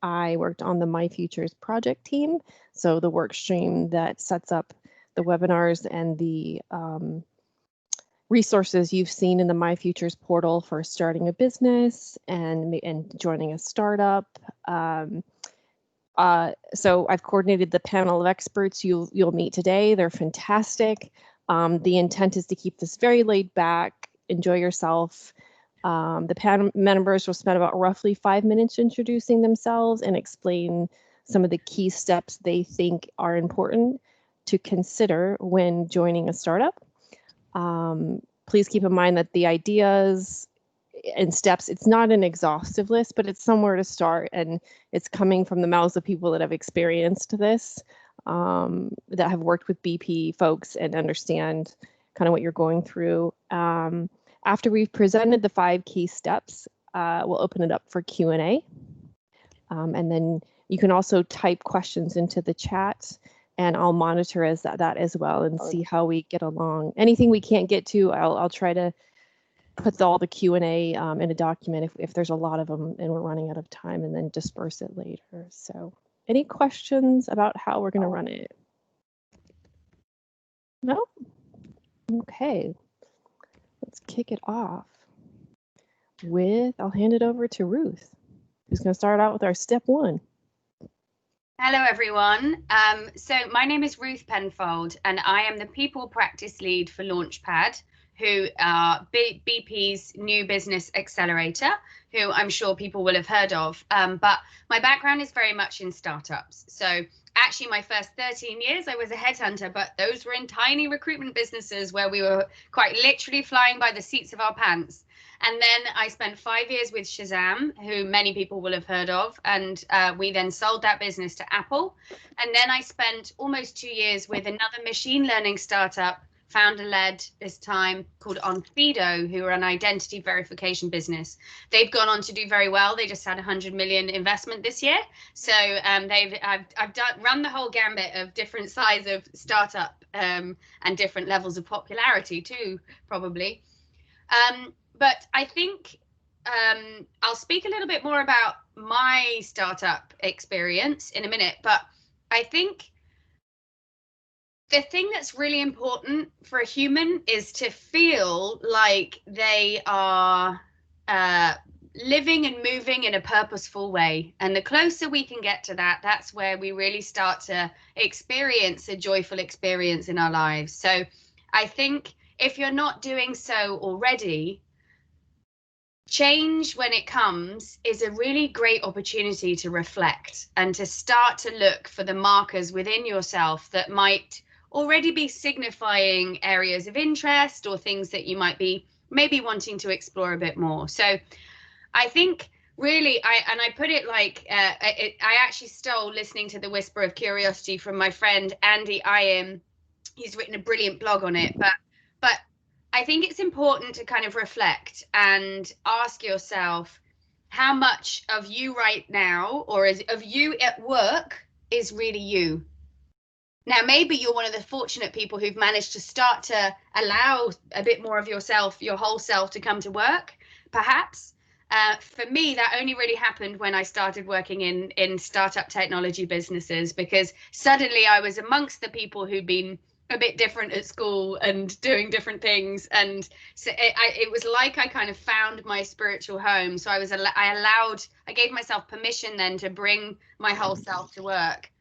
I worked on the My Futures project team, so the work stream that sets up the webinars and the resources you've seen in the My Futures portal for starting a business and joining a startup. So I've coordinated the panel of experts you'll meet today. They're fantastic. The intent is to keep this very laid back, enjoy yourself. The panel members will spend about roughly 5 minutes introducing themselves and explain some of the key steps they think are important to consider when joining a startup. Please keep in mind that the ideas and steps, it's not an exhaustive list, but it's somewhere to start, and it's coming from the mouths of people that have experienced this, that have worked with BP folks and understand kind of what you're going through. After we've presented the 5 key steps, we'll open it up for Q&A. And then you can also type questions into the chat, and I'll monitor that as well and see how we get along. Anything we can't get to, I'll try to put all the Q&A in a document if there's a lot of them and we're running out of time, and then disperse it later. So any questions about how we're going to run it? No? Okay. Let's kick it off with, I'll hand it over to Ruth, who's going to start out with our step 1. Hello, everyone. So my name is Ruth Penfold, and I am the People Practice Lead for Launchpad, who are BP's new business accelerator, who I'm sure people will have heard of. But my background is very much in startups. So actually, my first 13 years, I was a headhunter, but those were in tiny recruitment businesses where we were quite literally flying by the seats of our pants. And then I spent 5 years with Shazam, who many people will have heard of. And we then sold that business to Apple. And then I spent almost 2 years with another machine learning startup, founder-led this time, called Onfido, who are an identity verification business. They've gone on to do very well. They just had 100 million investment this year. So I've run the whole gambit of different size of startup and different levels of popularity too, probably. But I think I'll speak a little bit more about my startup experience in a minute. But I think the thing that's really important for a human is to feel like they are living and moving in a purposeful way. And the closer we can get to that, that's where we really start to experience a joyful experience in our lives. So I think if you're not doing so already, change when it comes is a really great opportunity to reflect and to start to look for the markers within yourself that might already be signifying areas of interest or things that you might be maybe wanting to explore a bit more. So I think really, I put it like, I actually stole listening to The Whisper of Curiosity from my friend Andy Iam. He's written a brilliant blog on it, but I think it's important to kind of reflect and ask yourself how much of you right now, or of you at work, is really you. Now, maybe you're one of the fortunate people who've managed to start to allow a bit more of yourself, your whole self, to come to work, perhaps. For me, that only really happened when I started working in startup technology businesses, because suddenly I was amongst the people who'd been a bit different at school and doing different things, and so it was like I kind of found my spiritual home. So I gave myself permission then to bring my whole self to work.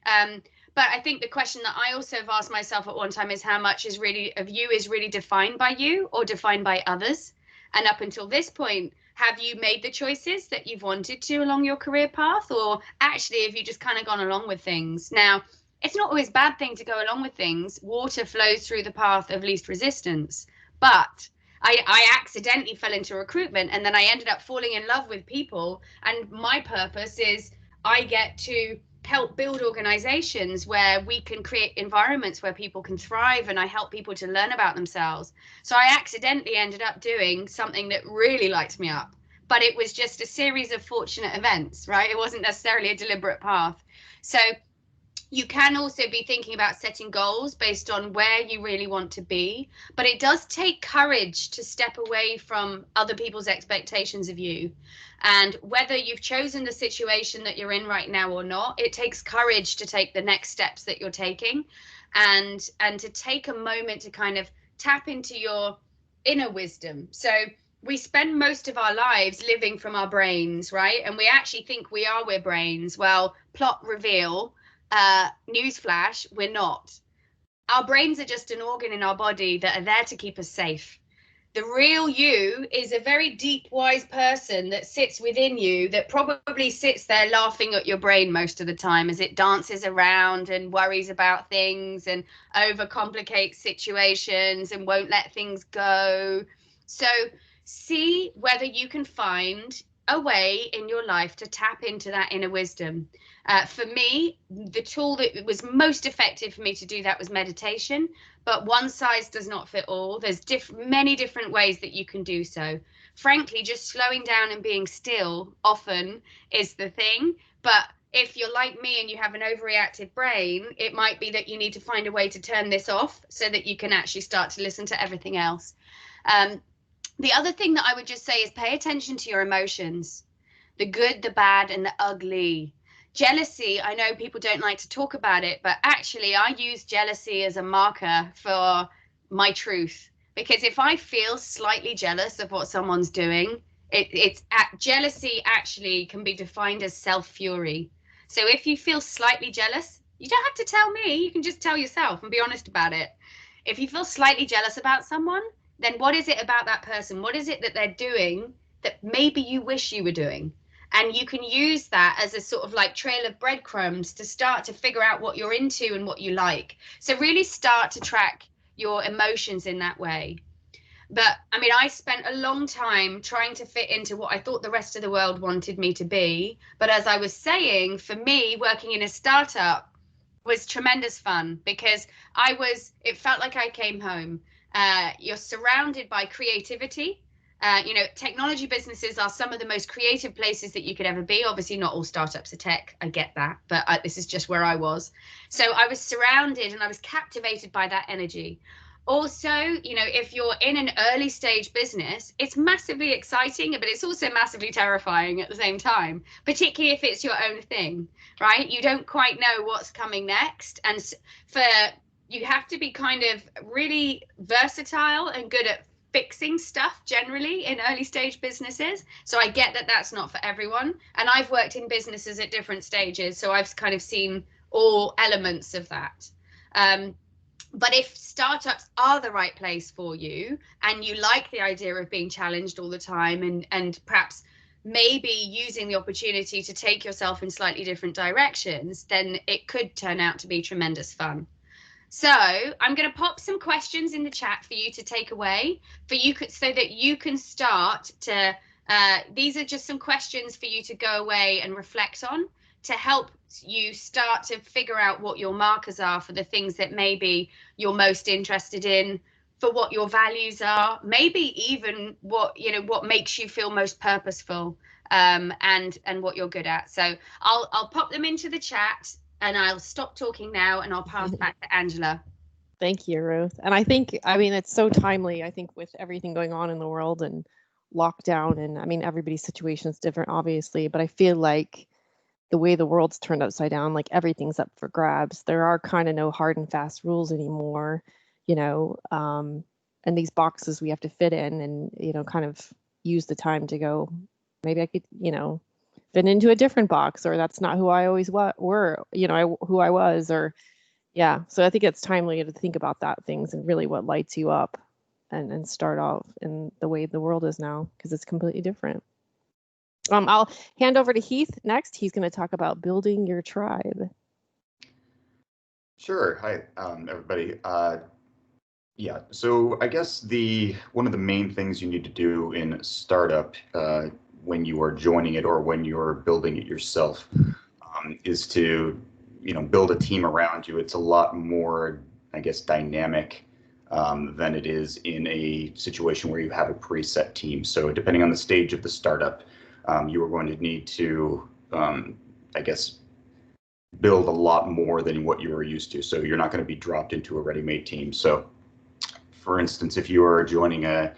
But I think the question that I also have asked myself at one time is how much is really of you is really defined by you or defined by others. And up until this point, have you made the choices that you've wanted to along your career path, or actually have you just kind of gone along with things? Now, it's not always a bad thing to go along with things. Water flows through the path of least resistance. But I accidentally fell into recruitment, and then I ended up falling in love with people. And my purpose is I get to help build organizations where we can create environments where people can thrive, and I help people to learn about themselves. So I accidentally ended up doing something that really lights me up. But it was just a series of fortunate events, right? It wasn't necessarily a deliberate path. So You can also be thinking about setting goals based on where you really want to be, but it does take courage to step away from other people's expectations of you. And whether you've chosen the situation that you're in right now or not, it takes courage to take the next steps that you're taking, and to take a moment to kind of tap into your inner wisdom. So we spend most of our lives living from our brains, right? And we actually think we're brains. Well, plot reveal, newsflash, we're not. Our brains are just an organ in our body that are there to keep us safe. The real you is a very deep, wise person that sits within you, that probably sits there laughing at your brain most of the time as it dances around and worries about things and overcomplicates situations and won't let things go. So see whether you can find a way in your life to tap into that inner wisdom. For me, the tool that was most effective for me to do that was meditation, but one size does not fit all. There's many different ways that you can do so. Frankly, just slowing down and being still often is the thing. But if you're like me and you have an overreactive brain, it might be that you need to find a way to turn this off so that you can actually start to listen to everything else. The other thing that I would just say is pay attention to your emotions, the good, the bad, and the ugly. Jealousy, I know people don't like to talk about it, but actually I use jealousy as a marker for my truth. Because if I feel slightly jealous of what someone's doing, jealousy actually can be defined as self-fury. So if you feel slightly jealous, you don't have to tell me, you can just tell yourself and be honest about it. If you feel slightly jealous about someone, then what is it about that person? What is it that they're doing that maybe you wish you were doing? And you can use that as a sort of like trail of breadcrumbs to start to figure out what you're into and what you like. So really start to track your emotions in that way. But I mean, I spent a long time trying to fit into what I thought the rest of the world wanted me to be. But as I was saying, for me, working in a startup was tremendous fun because it felt like I came home. You're surrounded by creativity. Technology businesses are some of the most creative places that you could ever be. Obviously, not all startups are tech. I get that, but this is just where I was. So I was surrounded and I was captivated by that energy. Also, if you're in an early stage business, it's massively exciting, but it's also massively terrifying at the same time, particularly if it's your own thing, right? You don't quite know what's coming next. And you have to be kind of really versatile and good at fixing stuff generally in early stage businesses. So I get that that's not for everyone. And I've worked in businesses at different stages, so I've kind of seen all elements of that. But if startups are the right place for you and you like the idea of being challenged all the time and perhaps maybe using the opportunity to take yourself in slightly different directions, then it could turn out to be tremendous fun. So I'm going to pop some questions in the chat for you to take away so that you can start to, these are just some questions for you to go away and reflect on to help you start to figure out what your markers are for the things that maybe you're most interested in, for what your values are, maybe even what makes you feel most purposeful, and what you're good at. So I'll pop them into the chat. And I'll stop talking now and I'll pass back to Angela. Thank you, Ruth. And I mean, it's so timely, I think, with everything going on in the world and lockdown. And I mean, everybody's situation is different, obviously, but I feel like the way the world's turned upside down, like everything's up for grabs. There are kind of no hard and fast rules anymore, and these boxes we have to fit in and, kind of use the time to go, maybe I could, fit into a different box, or that's not who I always were, who I was, or yeah. So I think it's timely to think about that things and really what lights you up and start off in the way the world is now, because it's completely different. I'll hand over to Heath next. He's going to talk about building your tribe. Sure. Hi, everybody. Yeah, so I guess one of the main things you need to do in a startup when you are joining it or when you're building it yourself is to build a team around you. It's a lot more, I guess, dynamic than it is in a situation where you have a preset team. So depending on the stage of the startup, you are going to need to, I guess, build a lot more than what you were used to. So you're not going to be dropped into a ready-made team. So for instance, if you are joining a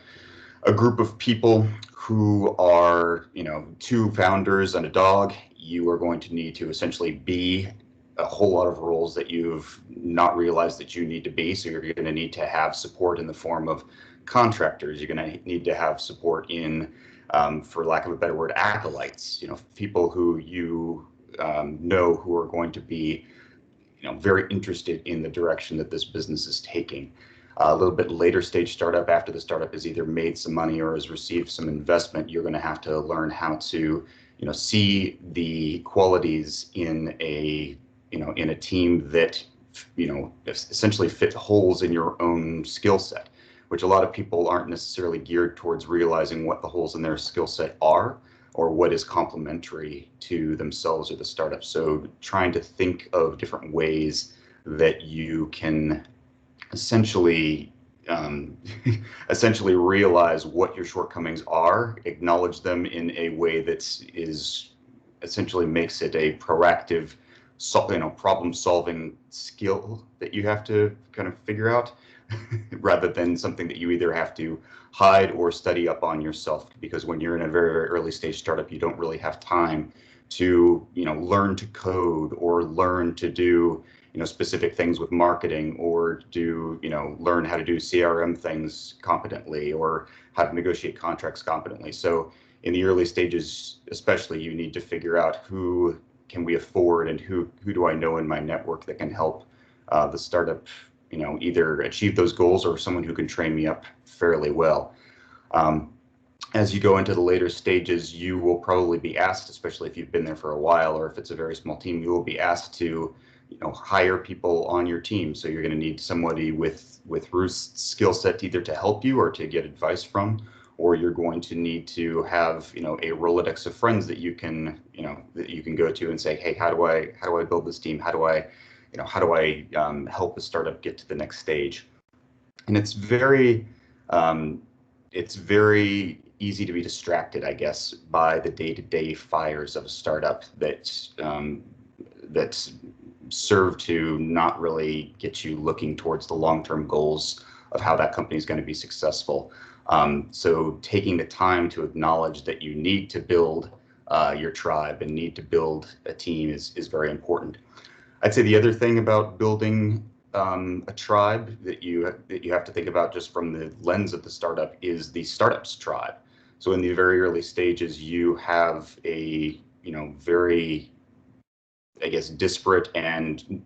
group of people who are, two founders and a dog, you are going to need to essentially be a whole lot of roles that you've not realized that you need to be. So you're going to need to have support in the form of contractors. You're going to need to have support in, for lack of a better word, acolytes, people who you know who are going to be, very interested in the direction that this business is taking. A little bit later stage startup, after the startup has either made some money or has received some investment, you're going to have to learn how to, see the qualities in a, in a team that, essentially fit holes in your own skill set, which a lot of people aren't necessarily geared towards realizing what the holes in their skill set are or what is complementary to themselves or the startup. So trying to think of different ways that you can essentially essentially realize what your shortcomings are, acknowledge them in a way that is essentially makes it a proactive, problem solving skill that you have to kind of figure out, rather than something that you either have to hide or study up on yourself. Because when you're in a very, very early stage startup, you don't really have time to, learn to code or learn to do, specific things with marketing, or do, learn how to do CRM things competently, or how to negotiate contracts competently. So in the early stages, especially, you need to figure out who can we afford and who do I know in my network that can help the startup, either achieve those goals, or someone who can train me up fairly well. As you go into the later stages, you will probably be asked, especially if you've been there for a while, or if it's a very small team, you will be asked to, hire people on your team. So you're going to need somebody with Ruth's skill set either to help you or to get advice from, or you're going to need to have, a Rolodex of friends that you can, go to and say, hey, how do I build this team? How do I help a startup get to the next stage? And it's very easy to be distracted, I guess, by the day-to-day fires of a startup that serve to not really get you looking towards the long-term goals of how that company is going to be successful. So taking the time to acknowledge that you need to build your tribe and need to build a team is very important. I'd say the other thing about building a tribe that you have to think about, just from the lens of the startup, is the startup's tribe. So in the very early stages, you have a very, I guess, disparate and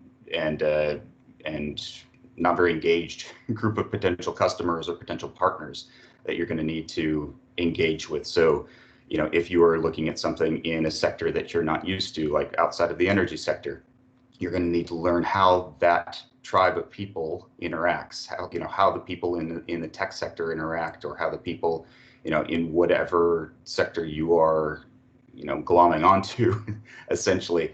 not very engaged group of potential customers or potential partners that you're going to need to engage with. So, if you are looking at something in a sector that you're not used to, like outside of the energy sector, you're going to need to learn how that tribe of people interacts, how the people in the tech sector interact, or how the people, in whatever sector you are, glomming onto, essentially,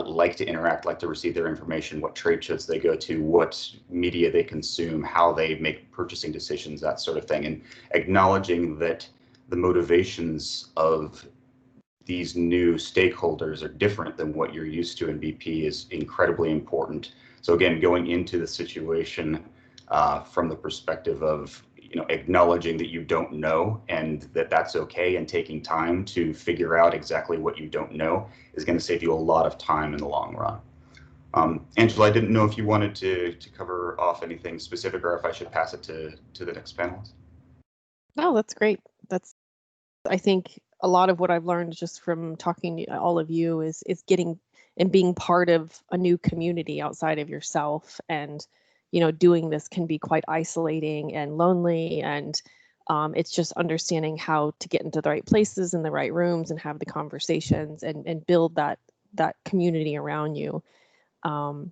like to interact, like to receive their information, what trade shows they go to, what media they consume, how they make purchasing decisions, that sort of thing. And acknowledging that the motivations of these new stakeholders are different than what you're used to in BP is incredibly important. So again, going into the situation from the perspective of, acknowledging that you don't know, and that's okay, and taking time to figure out exactly what you don't know is going to save you a lot of time in the long run. Angela, I didn't know if you wanted to cover off anything specific, or if I should pass it to the next panelist. Oh, that's great. I think a lot of what I've learned just from talking to all of you is getting and being part of a new community outside of yourself. And, doing this can be quite isolating and lonely. And it's just understanding how to get into the right places and the right rooms and have the conversations and build that community around you. And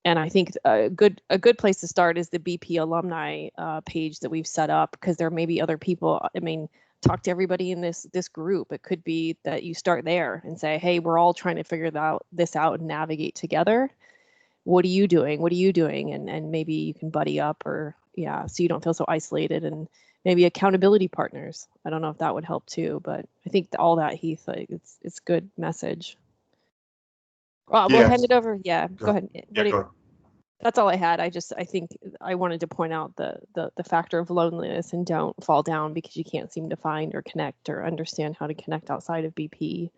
I think a good place to start is the BP alumni page that we've set up, because there may be other people. I mean, talk to everybody in this group. It could be that you start there and say, hey, we're all trying to figure this out and navigate together. What are you doing? What are you doing? And maybe you can buddy up, or so you don't feel so isolated, and maybe accountability partners. I don't know if that would help too, but I think all that, Heath, it's good message. Well, we'll hand it over. Yeah, go ahead. Yeah, go ahead. That's all I had. I think I wanted to point out the factor of loneliness, and don't fall down because you can't seem to find or connect or understand how to connect outside of BP.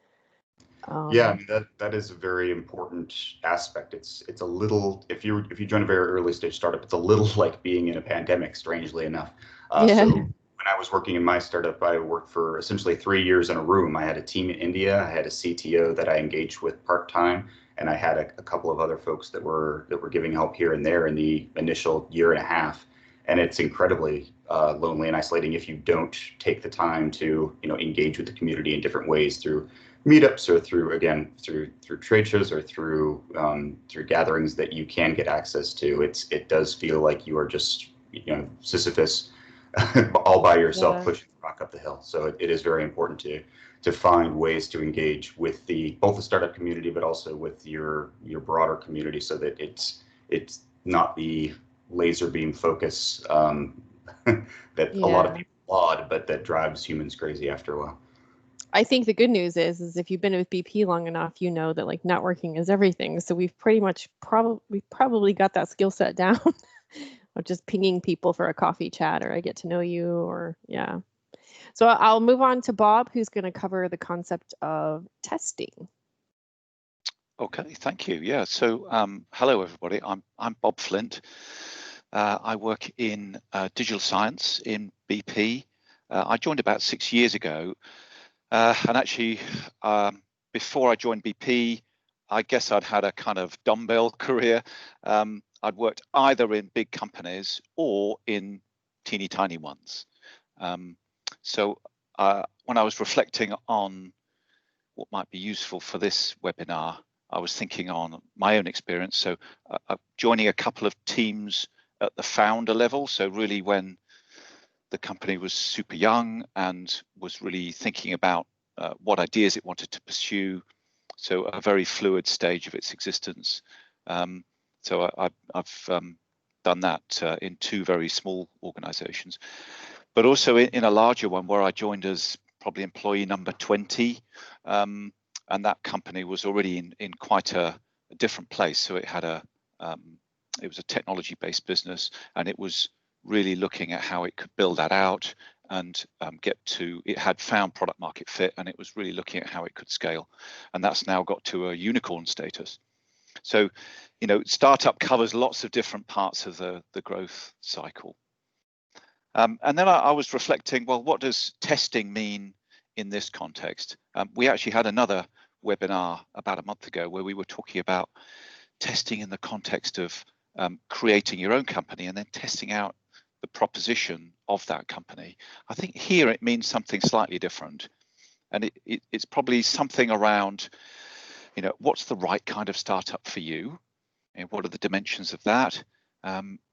Yeah, I mean, that is a very important aspect. It's a little, if you join a very early stage startup, it's a little like being in a pandemic, strangely enough. Yeah. So when I was working in my startup, I worked for essentially 3 years in a room. I had a team in India, I had a CTO that I engaged with part-time, and I had a couple of other folks that were giving help here and there in the initial year and a half. And it's incredibly lonely and isolating if you don't take the time to, engage with the community in different ways through meetups or through trade shows or through gatherings that you can get access to. It does feel like you are just Sisyphus all by yourself, pushing the rock up the hill. So it is very important to find ways to engage with both the startup community, but also with your broader community, so that it's not the laser beam focus that a lot of people laud, but that drives humans crazy after a while. I think the good news is if you've been with BP long enough, you know that like networking is everything. So we've pretty much probably got that skill set down of just pinging people for a coffee chat, or I get to know you, or yeah. So I'll move on to Bob, who's going to cover the concept of testing. Okay, thank you. Yeah, so hello everybody. I'm Bob Flint. I work in digital science in BP. I joined about 6 years ago. And actually, before I joined BP, I guess I'd had a kind of dumbbell career. I'd worked either in big companies or in teeny tiny ones. So when I was reflecting on what might be useful for this webinar, I was thinking on my own experience. So joining a couple of teams at the founder level. So really when the company was super young and was really thinking about what ideas it wanted to pursue. So a very fluid stage of its existence. So I've done that in 2 very small organizations, but also in a larger one where I joined as probably employee number 20. And that company was already in quite a different place. So it had it was a technology-based business, and it was really looking at how it could build that out and it had found product market fit, and it was really looking at how it could scale. And that's now got to a unicorn status. So, startup covers lots of different parts of the growth cycle. And then I was reflecting, well, what does testing mean in this context? We actually had another webinar about a month ago where we were talking about testing in the context of creating your own company and then testing out the proposition of that company. I think here it means something slightly different, and it's probably something around, what's the right kind of startup for you, and what are the dimensions of that?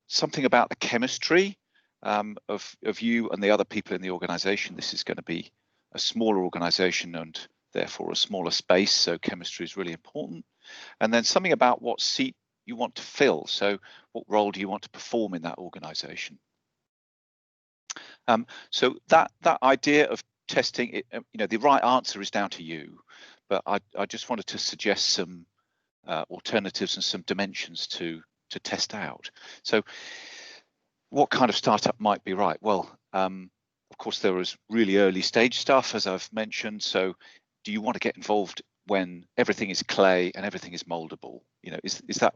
Something about the chemistry of you and the other people in the organization. This is going to be a smaller organization and therefore a smaller space, so chemistry is really important. And then something about what seat you want to fill. So what role do you want to perform in that organization? So that idea of testing, the right answer is down to you, but I just wanted to suggest some alternatives and some dimensions to test out. So what kind of startup might be right? Well, of course, there is really early stage stuff, as I've mentioned. So do you want to get involved when everything is clay and everything is moldable? Is that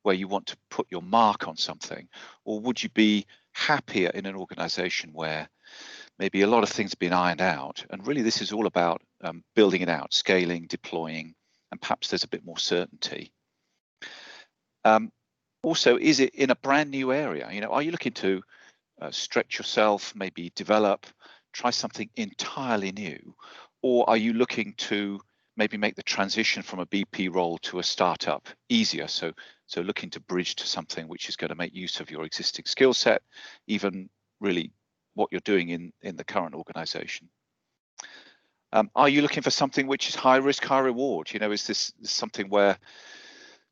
where you want to put your mark on something? Or would you be happier in an organization where maybe a lot of things have been ironed out, and really this is all about building it out, scaling, deploying, and perhaps there's a bit more certainty. Also, is it in a brand new area? Are you looking to stretch yourself, maybe develop, try something entirely new? Or are you looking to maybe make the transition from a BP role to a startup easier? So looking to bridge to something which is going to make use of your existing skill set, even really what you're doing in the current organization. Are you looking for something which is high risk, high reward? Is this something where,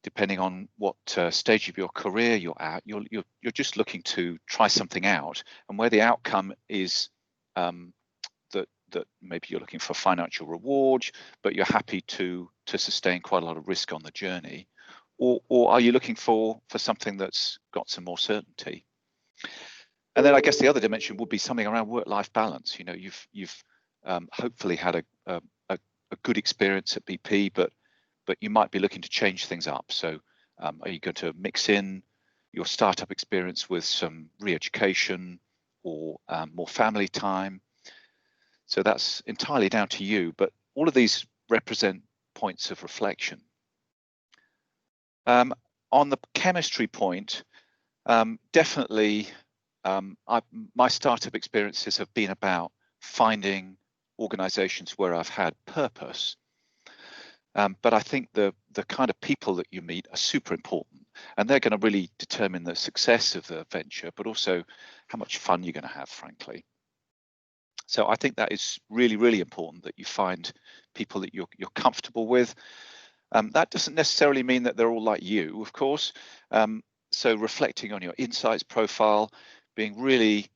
depending on what stage of your career you're at, you're just looking to try something out, and where the outcome is that that maybe you're looking for financial reward, but you're happy to sustain quite a lot of risk on the journey, or are you looking for something that's got some more certainty? And then I guess the other dimension would be something around work-life balance. You know, you've hopefully had a good experience at BP, but you might be looking to change things up. So are you going to mix in your startup experience with some re-education or more family time? So that's entirely down to you, but all of these represent points of reflection. On the chemistry point, definitely my startup experiences have been about finding organizations where I've had purpose. But I think the kind of people that you meet are super important, and they're going to really determine the success of the venture, but also how much fun you're going to have, frankly. So I think that is really, really important, that you find people that you're comfortable with. That doesn't necessarily mean that they're all like you, of course. So reflecting on your insights profile, being really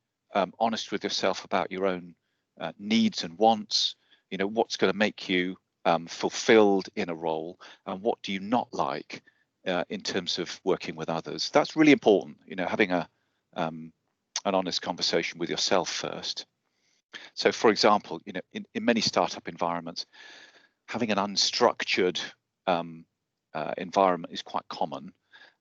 honest with yourself about your own needs and wants, you know, what's going to make you fulfilled in a role, and what do you not like in terms of working with others. That's really important, you know, having an honest conversation with yourself first. So for example, you know, in many startup environments, having an unstructured environment is quite common.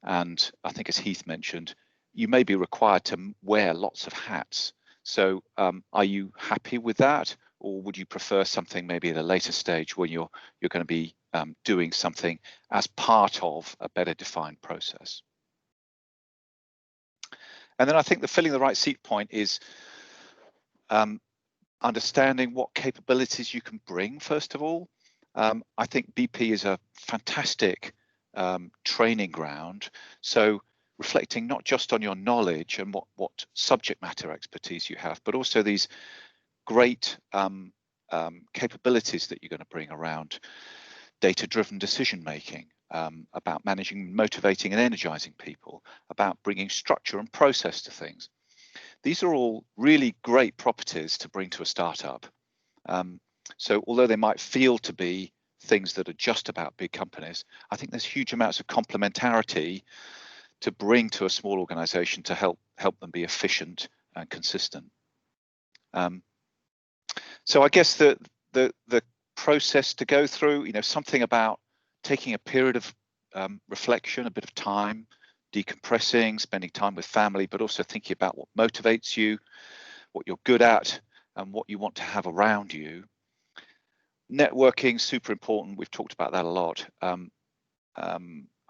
And I think, as Heath mentioned, you may be required to wear lots of hats. So are you happy with that? Or would you prefer something maybe at a later stage when you're going to be doing something as part of a better defined process? And then I think the filling the right seat point is understanding what capabilities you can bring, first of all. I think BP is a fantastic training ground. So reflecting not just on your knowledge and what subject matter expertise you have, but also these great capabilities that you're going to bring around data-driven decision making, about managing, motivating and energizing people, about bringing structure and process to things. These are all really great properties to bring to a startup. So although they might feel to be things that are just about big companies, I think there's huge amounts of complementarity to bring to a small organization to help them be efficient and consistent. So I guess the process to go through, you know, something about taking a period of reflection, a bit of time, decompressing, spending time with family, but also thinking about what motivates you, what you're good at, and what you want to have around you. Networking, super important. We've talked about that a lot.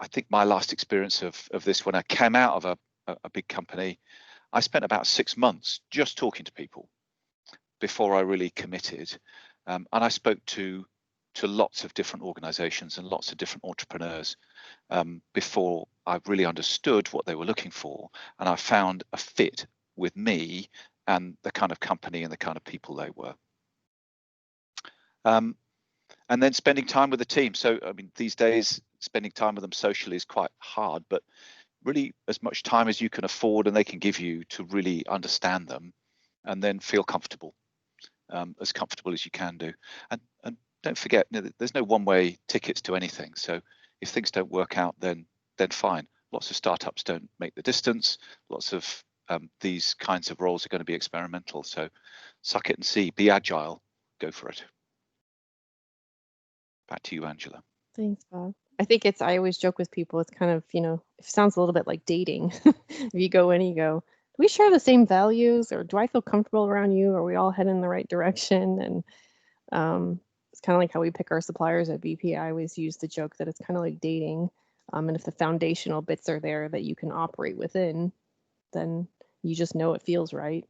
I think my last experience of this, when I came out of a big company, I spent about 6 months just talking to people before I really committed. And I spoke to lots of different organizations and lots of different entrepreneurs before I really understood what they were looking for. And I found a fit with me and the kind of company and the kind of people they were. And then spending time with the team. So, I mean, these days, spending time with them socially is quite hard, but really as much time as you can afford and they can give you to really understand them and then feel comfortable, as comfortable as you can do. And don't forget, you know, there's no one-way tickets to anything. So if things don't work out, then fine. Lots of startups don't make the distance. Lots of these kinds of roles are going to be experimental. So suck it and see, be agile, go for it. Back to you, Angela. Thanks, Bob. I think I always joke with people, it's kind of, you know, it sounds a little bit like dating. If you go in, you go, do we share the same values, or do I feel comfortable around you? Are we all heading in the right direction? And it's kind of like how we pick our suppliers at BP. I always use the joke that it's kind of like dating. And if the foundational bits are there that you can operate within, then you just know it feels right.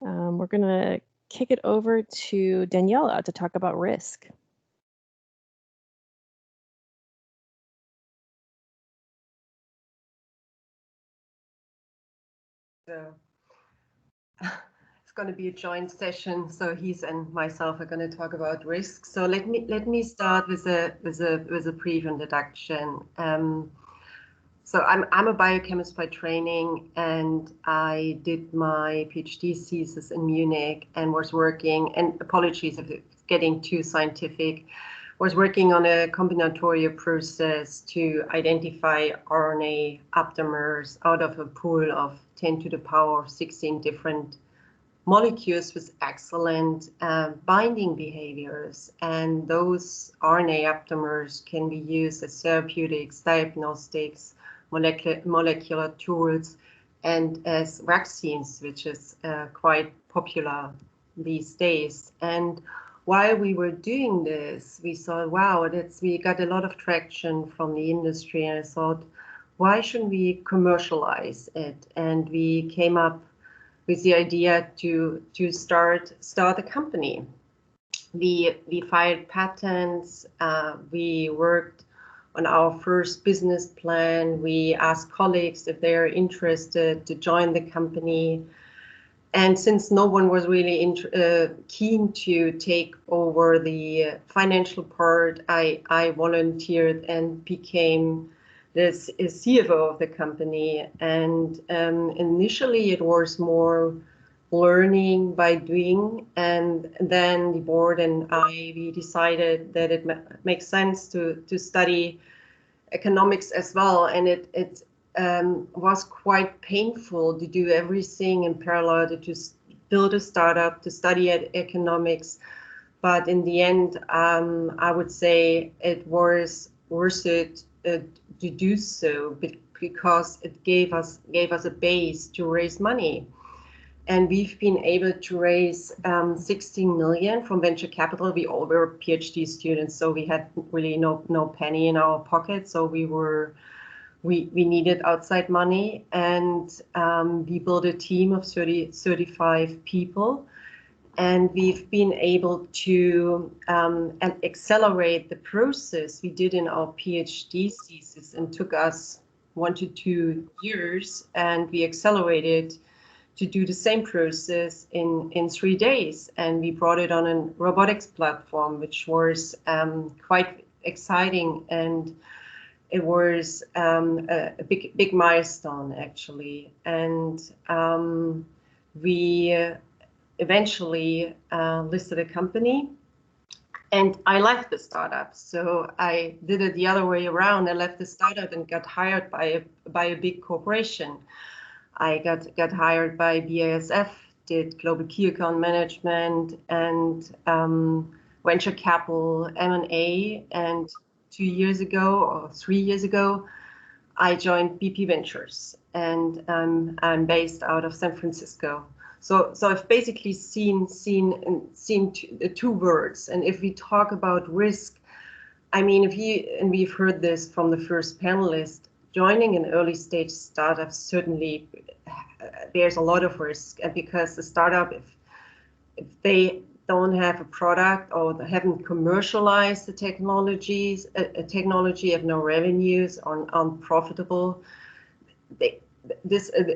We're going to kick it over to Daniela to talk about risk. So it's going to be a joint session. So Heath and myself are going to talk about risk. So let me start with a brief introduction. So I'm a biochemist by training, and I did my PhD thesis in Munich and was working, and apologies if it's getting too scientific, was working on a combinatorial process to identify RNA aptamers out of a pool of 10 to the power of 16 different molecules with excellent binding behaviors. And those RNA aptamers can be used as therapeutics, diagnostics, molecular tools, and as vaccines, which is quite popular these days. And while we were doing this, we saw, wow, we got a lot of traction from the industry, and I thought, why shouldn't we commercialize it? And we came up with the idea to start a company. We filed patents. We worked on our first business plan. We asked colleagues if they are interested to join the company. And since no one was really keen to take over the financial part, I volunteered and became the CFO of the company. And initially it was more learning by doing, and then the board and we decided that it makes sense to study economics as well. And it was quite painful to do everything in parallel, to just build a startup, to study economics. But in the end, I would say it was worth it to do so, because it gave us a base to raise money. And we've been able to raise 16 million from venture capital. We all were PhD students, so we had really no penny in our pocket. So we needed outside money, and we built a team of 35 people. And we've been able to accelerate the process we did in our PhD thesis, and took us 1 to 2 years, and we accelerated to do the same process in 3 days. And we brought it on a robotics platform, which was quite exciting, and it was a big milestone, actually. And we eventually listed a company, and I left the startup. So I did it the other way around. I left the startup and got hired by a big corporation. I got hired by BASF, did global key account management and venture capital, M&A, and 2 years ago or 3 years ago, I joined BP Ventures, and I'm based out of San Francisco. So I've basically seen two words. And if we talk about risk, I mean, we've heard this from the first panelist, joining an early stage startup certainly bears a lot of risk, and because the startup, if they don't have a product or they haven't commercialized the technology, have no revenues, or unprofitable,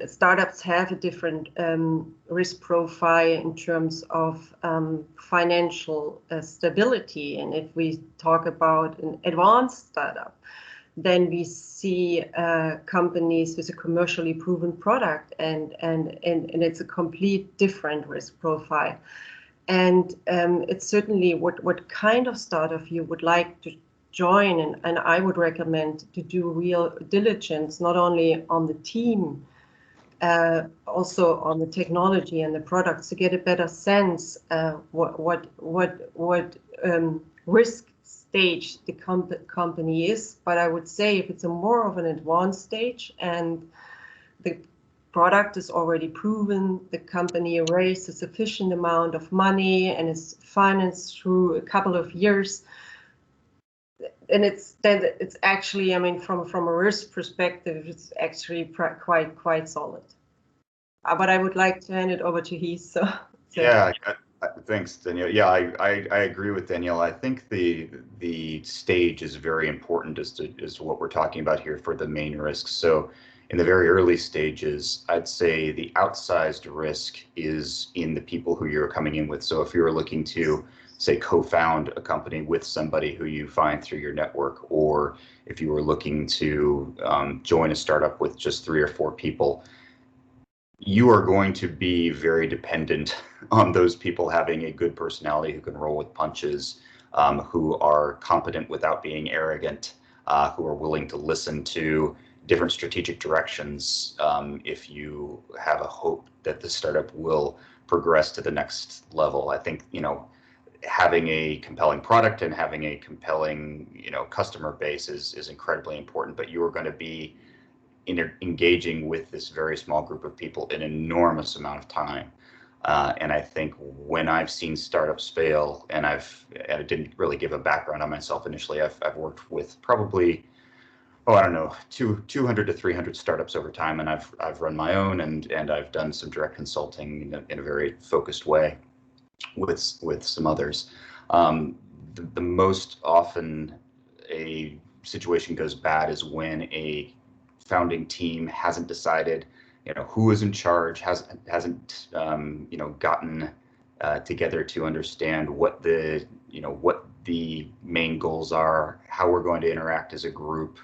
startups have a different risk profile in terms of financial stability. And if we talk about an advanced startup, then we see companies with a commercially proven product, and it's a complete different risk profile. And it's certainly what kind of startup you would like to join, and I would recommend to do real diligence, not only on the team, also on the technology and the products, to get a better sense what risk stage the company is. But I would say if it's a more of an advanced stage and the product is already proven, the company raised a sufficient amount of money and is financed through a couple of years, and it's actually, I mean, from a risk perspective, it's actually quite solid. But I would like to hand it over to Heath. So. Yeah, thanks, Danielle. Yeah, I agree with Danielle. I think the stage is very important as to what we're talking about here for the main risks. So in the very early stages, I'd say the outsized risk is in the people who you're coming in with. So if you're looking to say, co-found a company with somebody who you find through your network, or if you were looking to join a startup with just 3 or 4 people, you are going to be very dependent on those people having a good personality, who can roll with punches, who are competent without being arrogant, who are willing to listen to different strategic directions if you have a hope that the startup will progress to the next level. I think, having a compelling product and having a compelling, customer base is incredibly important, but you are going to be engaging with this very small group of people an enormous amount of time. And I think when I've seen startups fail, and I didn't really give a background on myself initially, I've worked with probably, 200 to 300 startups over time, and I've run my own, and I've done some direct consulting in a very focused way with some others. The most often a situation goes bad is when a founding team hasn't decided, who is in charge, hasn't gotten together to understand what the main goals are, how we're going to interact as a group,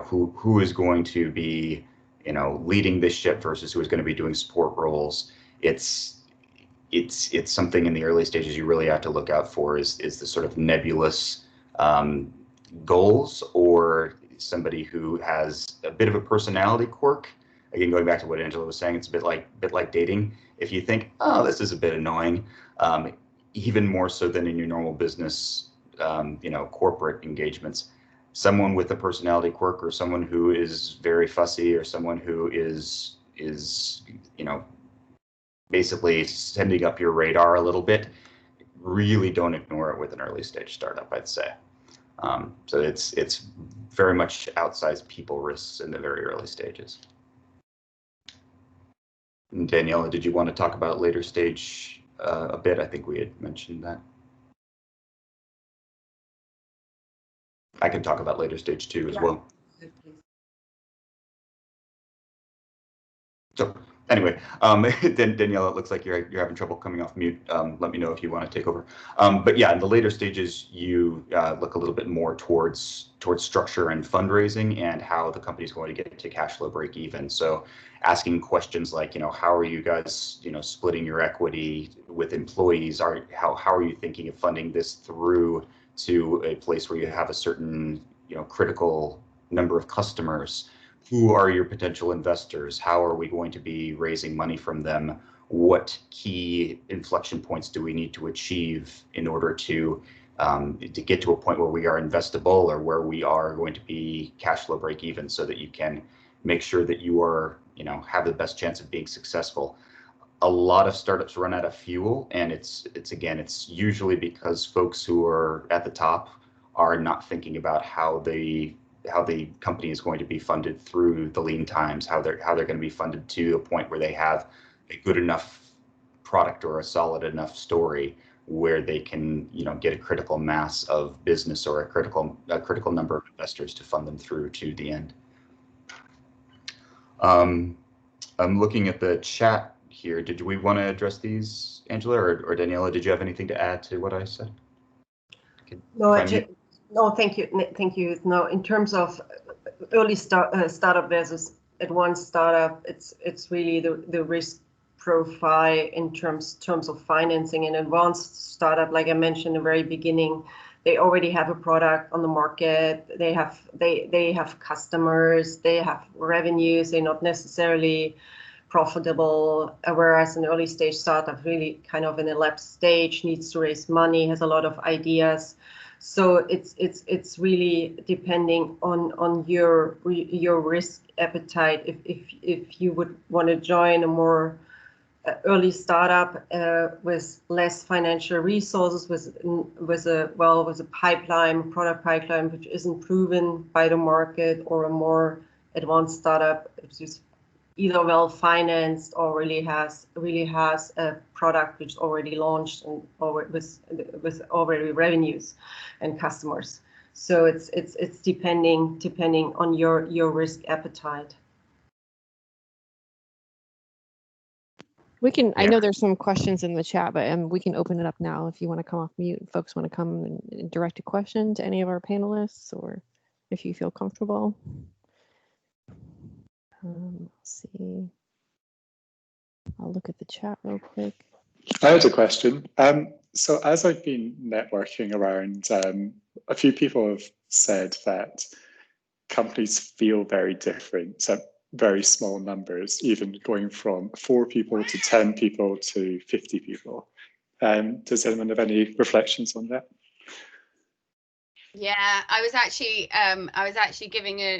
who is going to be, leading this ship versus who is going to be doing support roles. It's something in the early stages you really have to look out for is the sort of nebulous goals, or somebody who has a bit of a personality quirk. Again, going back to what Angela was saying, it's a bit like dating. If you think, oh, this is a bit annoying, even more so than in your normal business, corporate engagements, someone with a personality quirk, or someone who is very fussy, or someone who is basically sending up your radar a little bit, really don't ignore it with an early stage startup, I'd say. So it's very much outsized people risks in the very early stages. And Daniela, did you want to talk about later stage a bit? I think we had mentioned that. I can talk about later stage too as well. So anyway, then Daniela, it looks like you're having trouble coming off mute. Let me know if you want to take over. But yeah, in the later stages, you look a little bit more towards structure and fundraising, and how the company is going to get to cash flow break even. So asking questions like, how are you guys, splitting your equity with employees? How are you thinking of funding this through to a place where you have a certain, critical number of customers? Who are your potential investors? How are we going to be raising money from them? What key inflection points do we need to achieve in order to get to a point where we are investable, or where we are going to be cash flow break even, so that you can make sure that you are, have the best chance of being successful. A lot of startups run out of fuel, and it's usually because folks who are at the top are not thinking about how the company is going to be funded through the lean times, how they're going to be funded to a point where they have a good enough product or a solid enough story where they can, get a critical mass of business, or a critical number of investors to fund them through to the end. I'm looking at the chat here. Did we want to address these, Angela or Daniela? Did you have anything to add to what I said? No, thank you. No, in terms of early startup versus advanced startup, it's really the risk profile in terms of financing. An advanced startup, like I mentioned in the very beginning, they already have a product on the market. They have customers. They have revenues. They're not necessarily profitable, whereas an early stage startup really kind of in a lab stage, needs to raise money, has a lot of ideas. So it's really depending on your risk appetite. If you would want to join a more early startup with less financial resources, with a product pipeline which isn't proven by the market, or a more advanced startup which is either well financed or really has a product which is already launched and with already revenues and customers. So it's depending on your risk appetite. We can, I Yeah. know there's some questions in the chat, but we can open it up now if you want to come off mute. Folks want to come and direct a question to any of our panelists, or if you feel comfortable. Let's see. I'll look at the chat real quick. I had a question. So as I've been networking around, a few people have said that companies feel very different at very small numbers, even going from 4 people to 10 people to 50 people. Does anyone have any reflections on that? Yeah, I was actually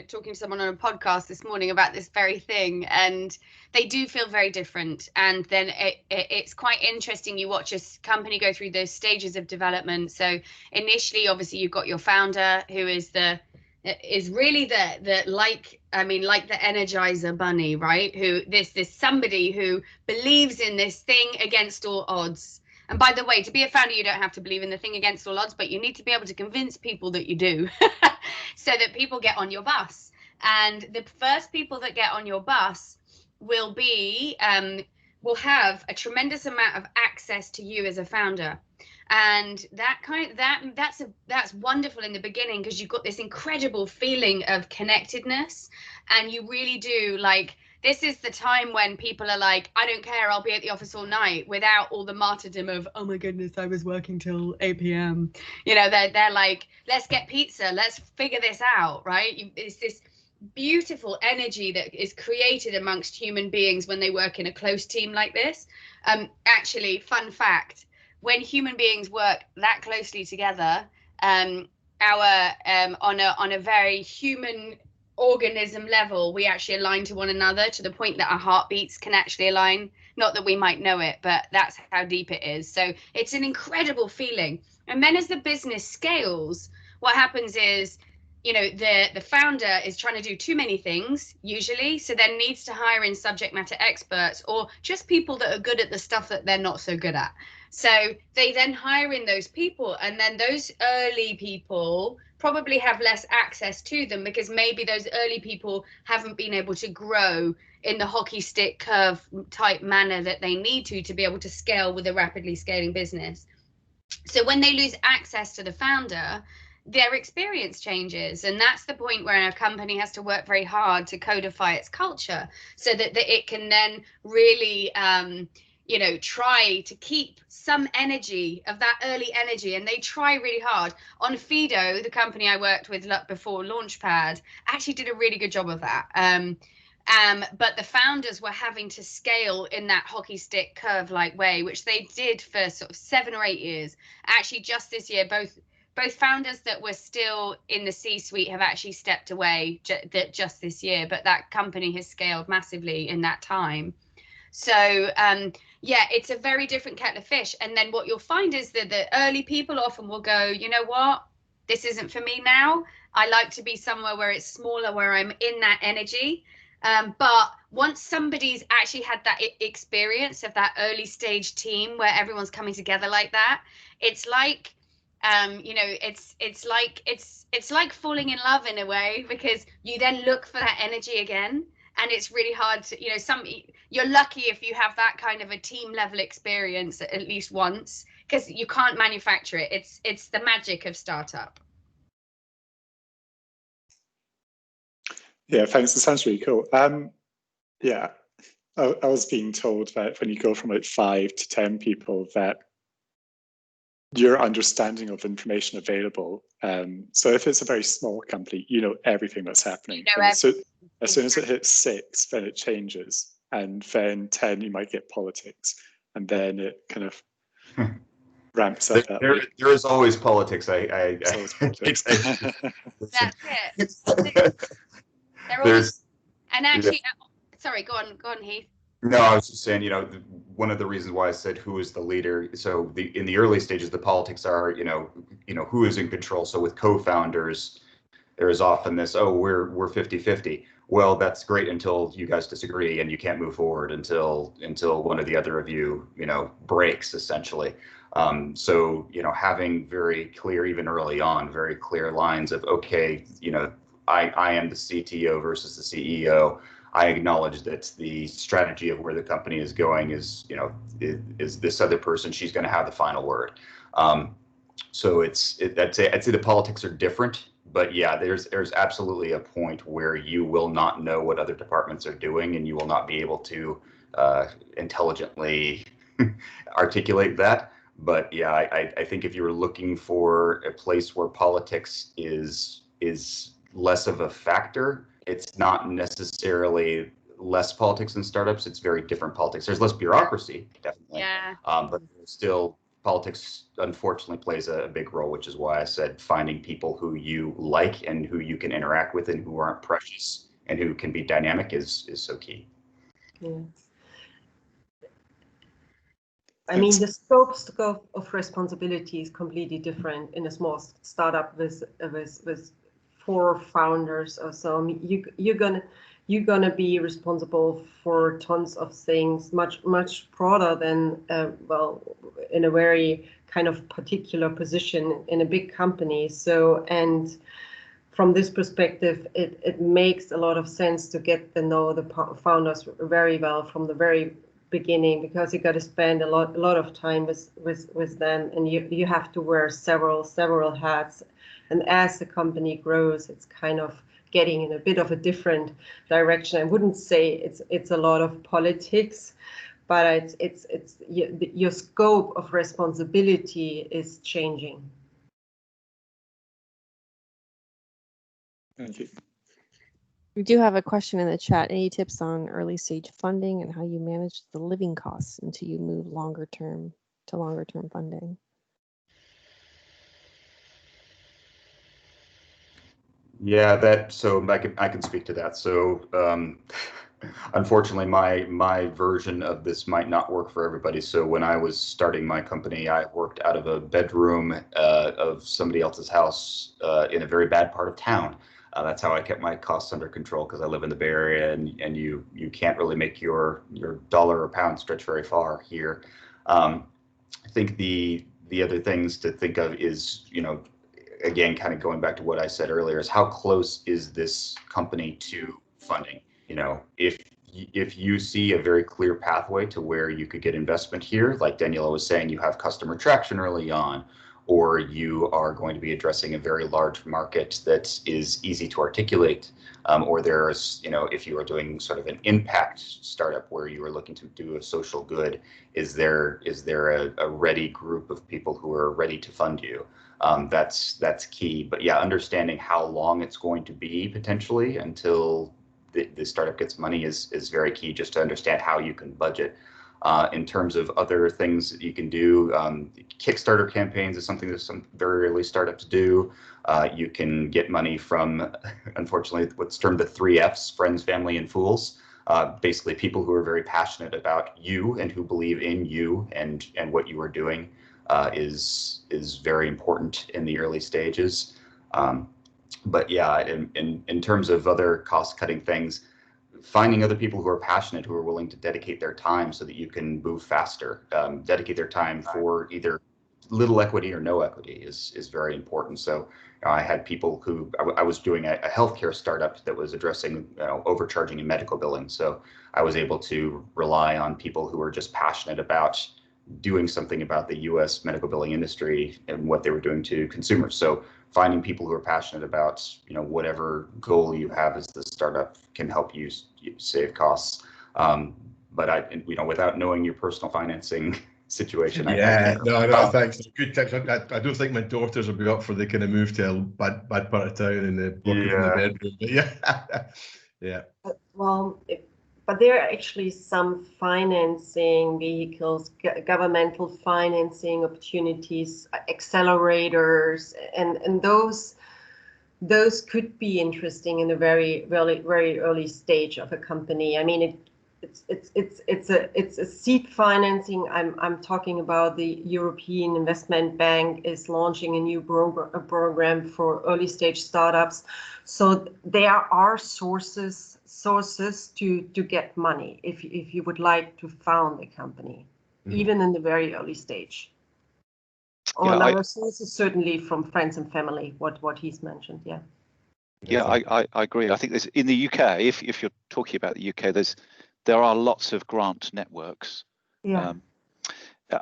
talking to someone on a podcast this morning about this very thing, and they do feel very different. And then it's quite interesting. You watch a company go through those stages of development. So initially, obviously, you've got your founder, who is really the like the Energizer Bunny, right? Who this somebody who believes in this thing against all odds. And by the way, to be a founder, you don't have to believe in the thing against all odds, but you need to be able to convince people that you do so that people get on your bus. And the first people that get on your bus will have a tremendous amount of access to you as a founder. And that's wonderful in the beginning, because you've got this incredible feeling of connectedness, and you really do like. This is the time when people are like, I don't care, I'll be at the office all night, without all the martyrdom of, oh my goodness, I was working till 8 p.m. You know, they're like, let's get pizza, let's figure this out, right? It's this beautiful energy that is created amongst human beings when they work in a close team like this. Actually, fun fact, when human beings work that closely together, on a very human organism level, we actually align to one another to the point that our heartbeats can actually align. Not that we might know it, but that's how deep it is. So it's an incredible feeling. And then as the business scales, what happens is, you know, the founder is trying to do too many things usually, so then needs to hire in subject matter experts, or just people that are good at the stuff that they're not so good at. So they then hire in those people, and then those early people probably have less access to them, because maybe those early people haven't been able to grow in the hockey stick curve type manner that they need to be able to scale with a rapidly scaling business. So when they lose access to the founder, their experience changes. And that's the point where a company has to work very hard to codify its culture, so that it can then really try to keep some energy of that early energy. And they try really hard. On Fido, the company I worked with before Launchpad, actually did a really good job of that. But the founders were having to scale in that hockey stick curve like way, which they did for sort of 7 or 8 years. Actually, just this year, both founders that were still in the C-suite have actually stepped away just this year, but that company has scaled massively in that time. So yeah, it's a very different kettle of fish. And then what you'll find is that the early people often will go, you know what, this isn't for me now. I like to be somewhere where it's smaller, where I'm in that energy. But once somebody's actually had that experience of that early stage team where everyone's coming together like that, it's like, it's like falling in love in a way, because you then look for that energy again. And it's really hard to, you're lucky if you have that kind of a team level experience at least once, because you can't manufacture it. It's the magic of startup. Yeah, thanks. It sounds really cool. Yeah, I was being told that when you go from like 5 to 10 people, that your understanding of information available. So if it's a very small company, you know everything that's happening. So as soon as it hits 6, then it changes, and then 10, you might get politics, and then it kind of ramps up. There is always politics. It's always politics. That's it. They're always, and actually, sorry, go on, Heath. No, I was just saying, one of the reasons why I said who is the leader. So in the early stages, the politics are, who is in control. So with co-founders, there is often this, oh, we're 50-50. Well, that's great until you guys disagree and you can't move forward until one or the other of you, breaks essentially. So, having very clear, even early on, very clear lines of, okay, I am the CTO versus the CEO. I acknowledge that the strategy of where the company is going is, you know, is this other person, she's going to have the final word. So I'd say the politics are different, but yeah, there's absolutely a point where you will not know what other departments are doing, and you will not be able to intelligently articulate that. But yeah, I think if you're looking for a place where politics is less of a factor, it's not necessarily less politics in startups. It's very different politics. There's less bureaucracy, definitely. Yeah. But still, politics unfortunately plays a big role, which is why I said finding people who you like and who you can interact with and who aren't precious and who can be dynamic is so key. Yeah. I mean, the scope of responsibility is completely different in a small startup with 4 founders or so. I mean, you're gonna be responsible for tons of things, much broader than well, in a very kind of particular position in a big company. So, and from this perspective, it makes a lot of sense to get to know the founders very well from the very beginning, because you got to spend a lot of time with them, and you have to wear several hats. And as the company grows, it's kind of getting in a bit of a different direction. I wouldn't say it's a lot of politics, but it's your scope of responsibility is changing. Thank you. We do have a question in the chat. Any tips on early stage funding and how you manage the living costs until you move longer term funding? Yeah, so I can speak to that. So unfortunately, my version of this might not work for everybody. So when I was starting my company, I worked out of a bedroom of somebody else's house in a very bad part of town. That's how I kept my costs under control, because I live in the Bay Area, and you can't really make your dollar or pound stretch very far here. I think the other things to think of is, you know, again, kind of going back to what I said earlier, is how close is this company to funding? You know, if you see a very clear pathway to where you could get investment here, like Daniela was saying, you have customer traction early on, or you are going to be addressing a very large market that is easy to articulate, or there's, you know, if you are doing sort of an impact startup where you are looking to do a social good, is there a ready group of people who are ready to fund you? That's key. But yeah, understanding how long it's going to be potentially until the startup gets money is very key, just to understand how you can budget. In terms of other things that you can do, Kickstarter campaigns is something that some very early startups do. You can get money from, unfortunately, what's termed the 3 Fs, friends, family, and fools. Basically, people who are very passionate about you and who believe in you and what you are doing is very important in the early stages. But yeah, in terms of other cost-cutting things, finding other people who are passionate, who are willing to dedicate their time so that you can move faster, dedicate their time for either little equity or no equity is very important. So I had people who, I was doing a healthcare startup that was addressing overcharging in medical billing. So I was able to rely on people who were just passionate about doing something about the US medical billing industry and what they were doing to consumers. So finding people who are passionate about, you know, whatever goal you have as the startup can help you save costs. But you know, without knowing your personal financing situation, no, thanks. Good tips. I don't think my daughters will be up for the kind of move to a bad part of town and working from the bedroom. But yeah, yeah. Well, but there are actually some financing vehicles, governmental financing opportunities, accelerators, and those could be interesting in a very early stage of a company. I mean, it's a seed financing. I'm talking about the European Investment Bank is launching a new program for early stage startups. So there are sources to get money if you would like to found a company, even in the very early stage. Or another source is certainly from friends and family, what he's mentioned, yeah. Yeah, I agree. I think there's in the UK, if you're talking about the UK, there are lots of grant networks. Yeah.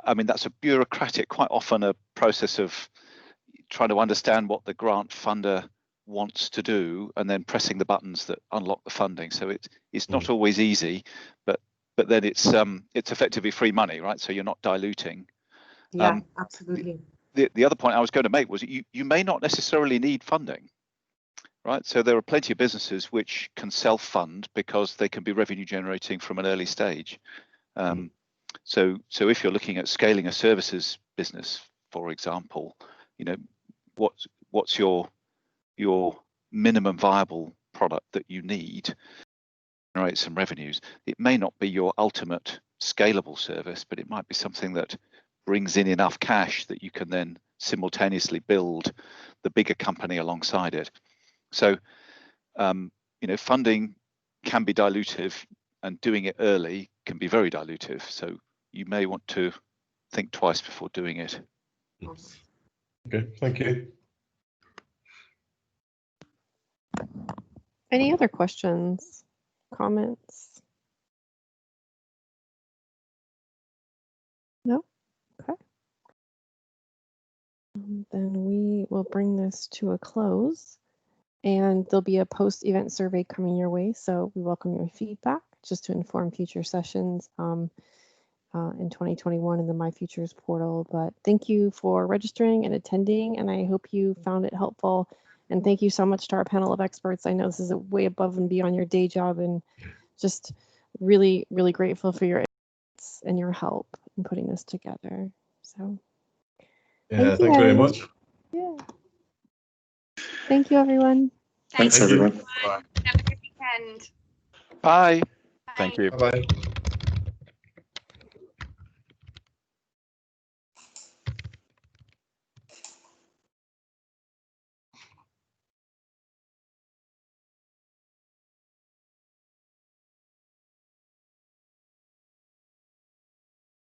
I mean, that's a bureaucratic, quite often a process of trying to understand what the grant funder wants to do and then pressing the buttons that unlock the funding. So it's not always easy, but then it's effectively free money, right? So you're not diluting. Yeah, absolutely. The other point I was going to make was you may not necessarily need funding, right? So there are plenty of businesses which can self-fund because they can be revenue generating from an early stage. So if you're looking at scaling a services business, for example, you know, what's your minimum viable product that you need to generate some revenues? It may not be your ultimate scalable service, but it might be something that brings in enough cash that you can then simultaneously build the bigger company alongside it. So, you know, funding can be dilutive, and doing it early can be very dilutive. So you may want to think twice before doing it. Okay, thank you. Any other questions, comments? No? Okay. Then we will bring this to a close, and there'll be a post-event survey coming your way. So we welcome your feedback just to inform future sessions in 2021 in the My Futures portal. But thank you for registering and attending, and I hope you found it helpful. And thank you so much to our panel of experts. I know this is way above and beyond your day job, and just really, really grateful for your insights and your help in putting this together. So Yeah, thanks very much. Yeah. Thank you, everyone. Thanks, everyone. Bye. Have a good weekend. Bye. Bye. Thank you. Bye-bye.